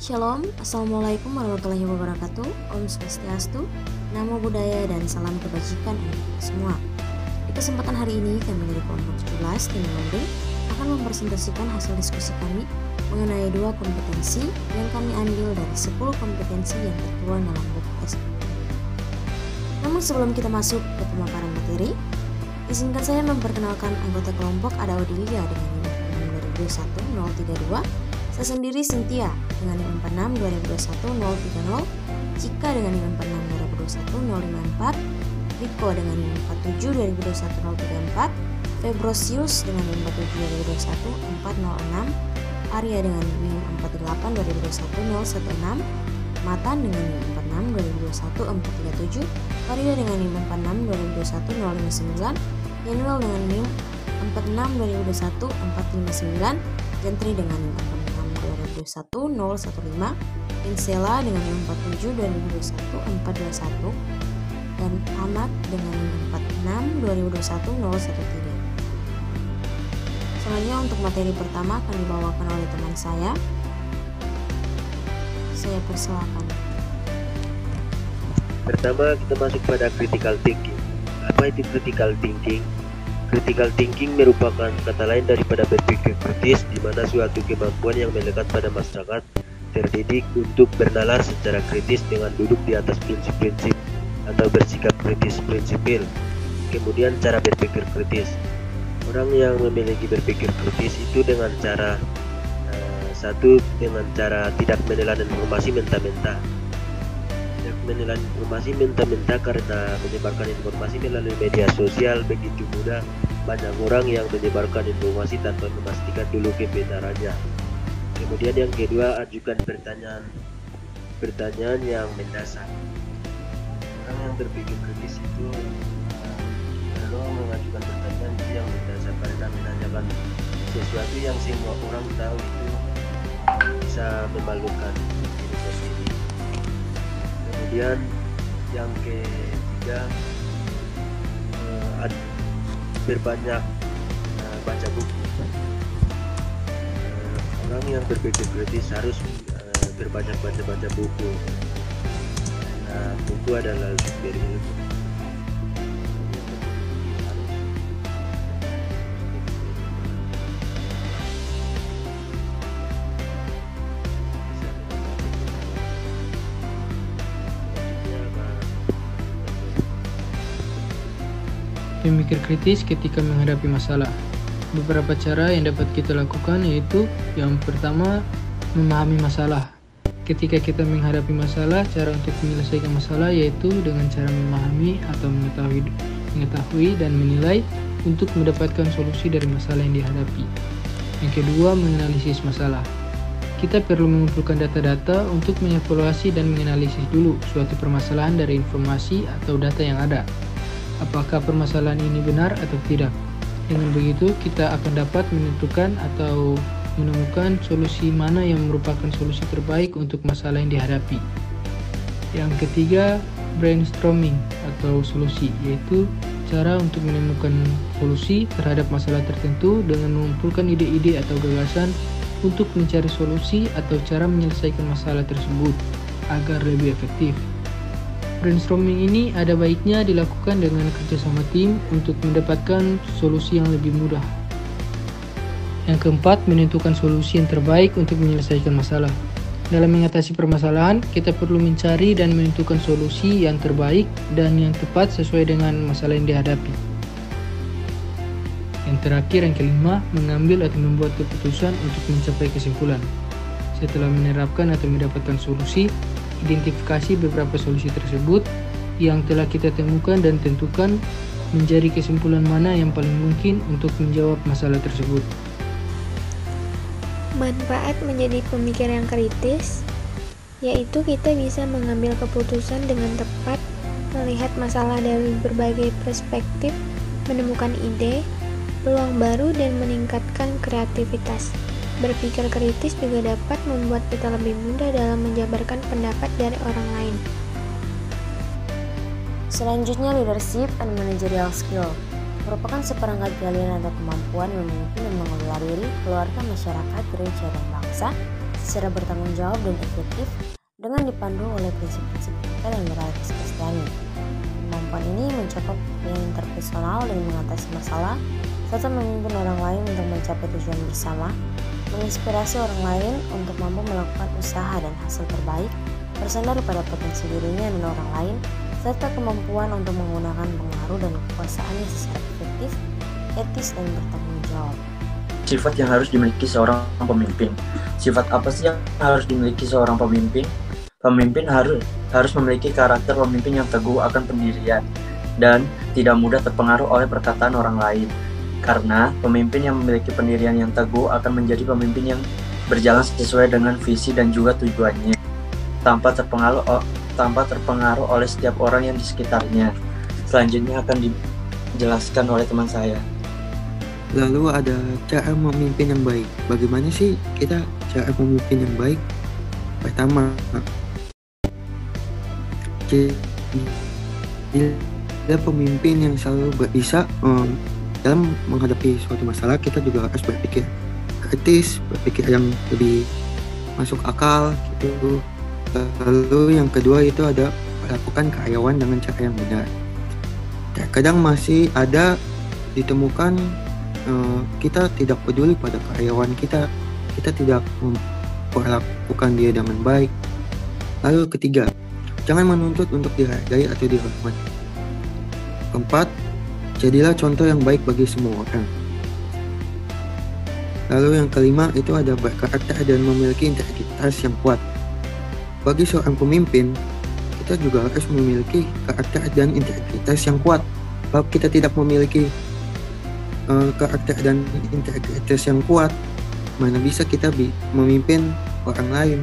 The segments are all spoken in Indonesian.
Shalom, Assalamualaikum warahmatullahi wabarakatuh. Om Swastiastu, Namo Buddhaya, dan salam kebajikan untuk kita semua. Di kesempatan hari ini, kami dari kelompok 17 tim London akan mempresentasikan hasil diskusi kami mengenai 2 kompetensi yang kami ambil dari 10 kompetensi yang tertuang dalam buku SPP. Namun sebelum kita masuk ke pemaparan materi, izinkan saya memperkenalkan anggota kelompok. Ada Odilia dengan NIM 2021 032, saya sendiri Cynthia dengan NIM 46 2021 030, Cika dengan NIM 46 2021 054, Riko dengan NIM 47 2021 034, Febrosius dengan NIM 47 2021 406, Arya dengan NIM 48 2021 016, Matan dengan NIM 46 2021 437, Farida dengan NIM 46 2021 059, Yanuel dengan NIM 46 2021 459, Jantri dengan NIM 46 2021 015, Insela dengan NIM 47 2021 421, dan Amat dengan NIM 46 2021 013. Selanjutnya untuk materi pertama akan dibawakan oleh teman saya. Saya persilakan. Pertama, kita masuk pada critical thinking. Apa itu critical thinking? Critical thinking merupakan kata lain daripada berpikir kritis, di mana suatu kemampuan yang melekat pada masyarakat terdidik untuk bernalar secara kritis dengan duduk di atas prinsip-prinsip atau bersikap kritis prinsipil. Kemudian cara berpikir kritis. Orang yang memiliki berpikir kritis itu dengan cara dengan cara tidak menelan informasi mentah-mentah. Menelan informasi mentah-mentah karena menyebarkan informasi melalui media sosial begitu mudah. Banyak orang yang menyebarkan informasi tanpa memastikan dulu kebenarannya. Kemudian yang kedua, ajukan pertanyaan yang mendasar. Orang yang berpikir kritis itu perlu mengajukan pertanyaan yang mendasar, karena menanyakan sesuatu yang semua orang tahu itu bisa memalukan diri sendiri. Kemudian yang ketiga, berbanyak baca buku. Orang yang berpikir kritis harus berbanyak baca buku. Buku adalah sumber ilmu. Pemikir kritis ketika menghadapi masalah. Beberapa cara yang dapat kita lakukan yaitu yang pertama, memahami masalah. Ketika kita menghadapi masalah, cara untuk menyelesaikan masalah yaitu dengan cara memahami atau mengetahui dan menilai untuk mendapatkan solusi dari masalah yang dihadapi. Yang kedua, menganalisis masalah. Kita perlu mengumpulkan data-data untuk mengevaluasi dan menganalisis dulu suatu permasalahan dari informasi atau data yang ada. Apakah permasalahan ini benar atau tidak? Dengan begitu, kita akan dapat menentukan atau menemukan solusi mana yang merupakan solusi terbaik untuk masalah yang dihadapi. Yang ketiga, brainstorming atau solusi, yaitu cara untuk menemukan solusi terhadap masalah tertentu dengan mengumpulkan ide-ide atau gagasan untuk mencari solusi atau cara menyelesaikan masalah tersebut agar lebih efektif. Brainstorming ini ada baiknya dilakukan dengan kerjasama tim untuk mendapatkan solusi yang lebih mudah. Yang keempat, menentukan solusi yang terbaik untuk menyelesaikan masalah. Dalam mengatasi permasalahan, kita perlu mencari dan menentukan solusi yang terbaik dan yang tepat sesuai dengan masalah yang dihadapi. Yang terakhir, yang kelima, mengambil atau membuat keputusan untuk mencapai kesimpulan. Setelah menerapkan atau mendapatkan solusi, identifikasi beberapa solusi tersebut yang telah kita temukan dan tentukan menjadi kesimpulan mana yang paling mungkin untuk menjawab masalah tersebut. Manfaat menjadi pemikir yang kritis, yaitu kita bisa mengambil keputusan dengan tepat, melihat masalah dari berbagai perspektif, menemukan ide, peluang baru, dan meningkatkan kreativitas. Berpikir kritis juga dapat membuat kita lebih mudah dalam menjabarkan pendapat dari orang lain. Selanjutnya, leadership and managerial skill merupakan seperangkat keahlian atau kemampuan memimpin dan mengelola diri, keluarga, masyarakat, gereja, dan bangsa secara bertanggung jawab dan efektif dengan dipandu oleh prinsip-prinsip etika dan moralitas Kristiani. Kemampuan ini mencakup yang interpersonal dengan mengatasi masalah, serta memimpin orang lain untuk mencapai tujuan bersama, menginspirasi orang lain untuk mampu melakukan usaha dan hasil terbaik, bersandar pada potensi dirinya dan orang lain, serta kemampuan untuk menggunakan pengaruh dan kekuasaannya secara efektif, etis, dan bertanggung jawab. Sifat yang harus dimiliki seorang pemimpin. Sifat apa sih yang harus dimiliki seorang pemimpin? Pemimpin harus memiliki karakter pemimpin yang teguh akan pendirian dan tidak mudah terpengaruh oleh perkataan orang lain. Karena pemimpin yang memiliki pendirian yang teguh akan menjadi pemimpin yang berjalan sesuai dengan visi dan juga tujuannya, tanpa terpengaruh oleh setiap orang yang di sekitarnya. Selanjutnya akan dijelaskan oleh teman saya. Lalu ada cara memimpin yang baik. Bagaimana sih kita cara memimpin yang baik? Pertama, jadilah pemimpin yang selalu bisa dalam menghadapi suatu masalah. Kita juga harus berpikir kritis, berpikir yang lebih masuk akal gitu. Lalu yang kedua itu ada melakukan karyawan dengan cara yang benar. Terkadang masih ada ditemukan kita tidak peduli pada karyawan kita tidak memperlakukan dia dengan baik. Lalu ketiga, jangan menuntut untuk dihargai atau dihormati. Keempat, jadilah contoh yang baik bagi semua orang. Lalu yang kelima itu ada berkarakter dan memiliki integritas yang kuat. Bagi seorang pemimpin, kita juga harus memiliki karakter dan integritas yang kuat. Kalau kita tidak memiliki karakter dan integritas yang kuat, mana bisa kita memimpin orang lain.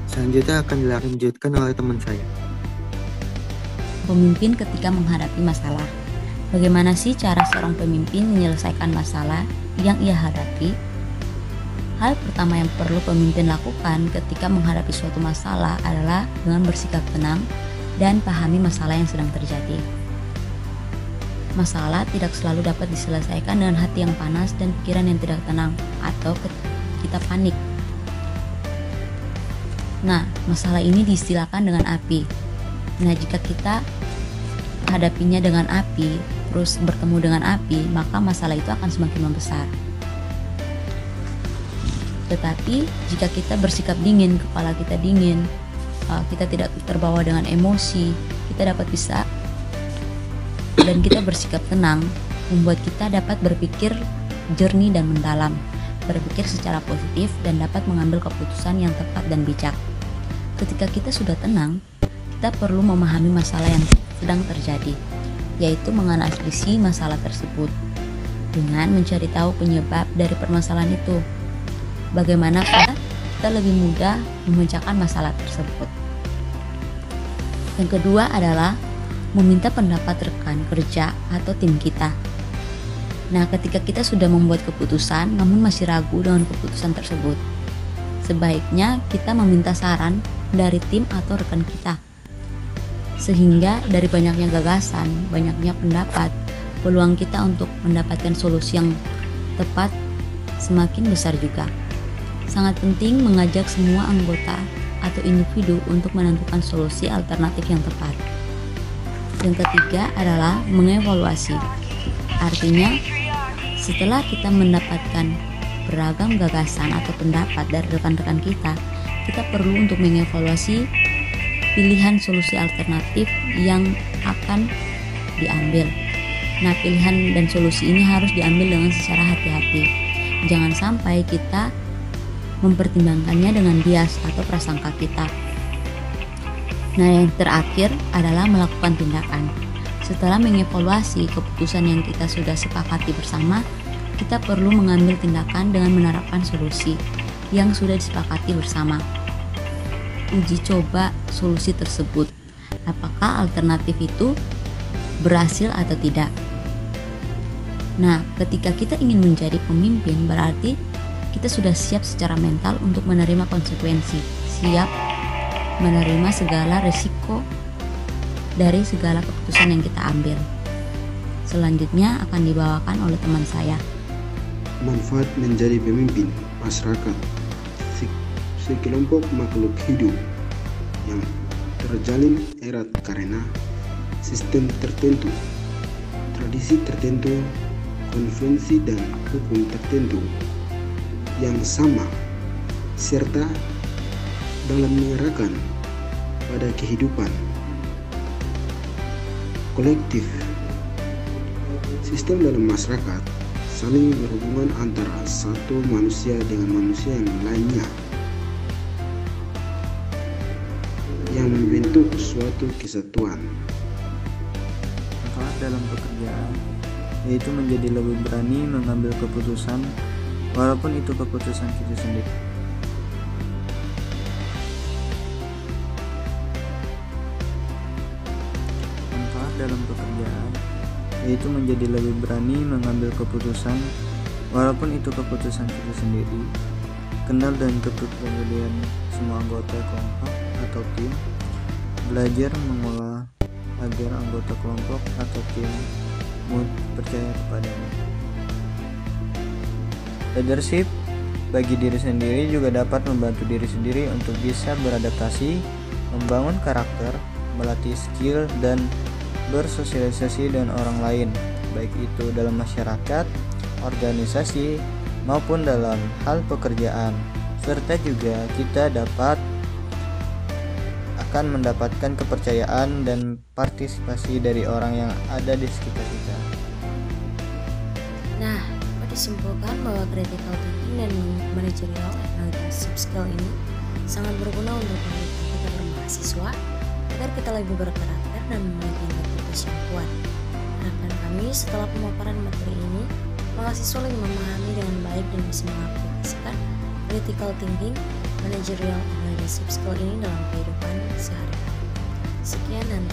Selanjutnya akan dilanjutkan oleh teman saya. Pemimpin ketika menghadapi masalah. Bagaimana sih cara seorang pemimpin menyelesaikan masalah yang ia hadapi? Hal pertama yang perlu pemimpin lakukan ketika menghadapi suatu masalah adalah dengan bersikap tenang dan pahami masalah yang sedang terjadi. Masalah tidak selalu dapat diselesaikan dengan hati yang panas dan pikiran yang tidak tenang atau kita panik. Nah, masalah ini diistilahkan dengan api. Nah, jika kita hadapinya dengan api, terus bertemu dengan api, maka masalah itu akan semakin membesar. Tetapi jika kita bersikap dingin, kepala kita dingin, kita tidak terbawa dengan emosi, kita dapat bisa dan kita bersikap tenang, membuat kita dapat berpikir jernih dan mendalam, berpikir secara positif dan dapat mengambil keputusan yang tepat dan bijak. Ketika kita sudah tenang, kita perlu memahami masalah yang sedang terjadi, yaitu menganalisis masalah tersebut dengan mencari tahu penyebab dari permasalahan itu. Bagaimanakah kita lebih mudah memecahkan masalah tersebut. Yang kedua adalah meminta pendapat rekan kerja atau tim kita. Nah, ketika kita sudah membuat keputusan namun masih ragu dengan keputusan tersebut, sebaiknya kita meminta saran dari tim atau rekan kita. Sehingga dari banyaknya gagasan, banyaknya pendapat, peluang kita untuk mendapatkan solusi yang tepat semakin besar juga. Sangat penting mengajak semua anggota atau individu untuk menentukan solusi alternatif yang tepat. Yang ketiga adalah mengevaluasi. Artinya, setelah kita mendapatkan beragam gagasan atau pendapat dari rekan-rekan kita perlu untuk mengevaluasi pilihan solusi alternatif yang akan diambil. Nah, pilihan dan solusi ini harus diambil dengan secara hati-hati. Jangan sampai kita mempertimbangkannya dengan bias atau prasangka kita. Nah, yang terakhir adalah melakukan tindakan. Setelah mengevaluasi keputusan yang kita sudah sepakati bersama, kita perlu mengambil tindakan dengan menerapkan solusi yang sudah disepakati bersama. Uji coba solusi tersebut. Apakah alternatif itu berhasil atau tidak? Nah, ketika kita ingin menjadi pemimpin, berarti kita sudah siap secara mental untuk menerima konsekuensi, siap menerima segala risiko dari segala keputusan yang kita ambil. Selanjutnya akan dibawakan oleh teman saya. Manfaat menjadi pemimpin masyarakat. sekelompok makhluk hidup yang terjalin erat karena sistem tertentu, tradisi tertentu, konvensi dan hukum tertentu yang sama, serta dalam mengarahkan pada kehidupan kolektif. Sistem dalam masyarakat saling berhubungan antara satu manusia dengan manusia yang lainnya yang membentuk suatu kesatuan. Manfaat dalam pekerjaan yaitu menjadi lebih berani mengambil keputusan walaupun itu keputusan kita sendiri. Manfaat dalam pekerjaan yaitu menjadi lebih berani mengambil keputusan walaupun itu keputusan kita sendiri. Kenal dan kepedulian semua anggota kelompok atau tim. Belajar mengolah agar anggota kelompok atau tim percaya kepadanya. Leadership bagi diri sendiri juga dapat membantu diri sendiri untuk bisa beradaptasi, membangun karakter, melatih skill, dan bersosialisasi dengan orang lain, baik itu dalam masyarakat, organisasi, maupun dalam hal pekerjaan. Serta juga kita akan mendapatkan kepercayaan dan partisipasi dari orang yang ada di sekitar kita. Nah, dapat disimpulkan bahwa critical thinking dan managerial and leadership skill ini sangat berguna untuk pendidikan kita bermahasiswa agar kita lebih berkarakter dan memiliki integritas yang kuat. Harapan kami setelah pemaparan materi ini, mahasiswa lebih memahami dengan baik dan bisa mengaplikasikan critical thinking, managerial and leadership skill ini dalam kehidupan sehari-hari. Sekian dan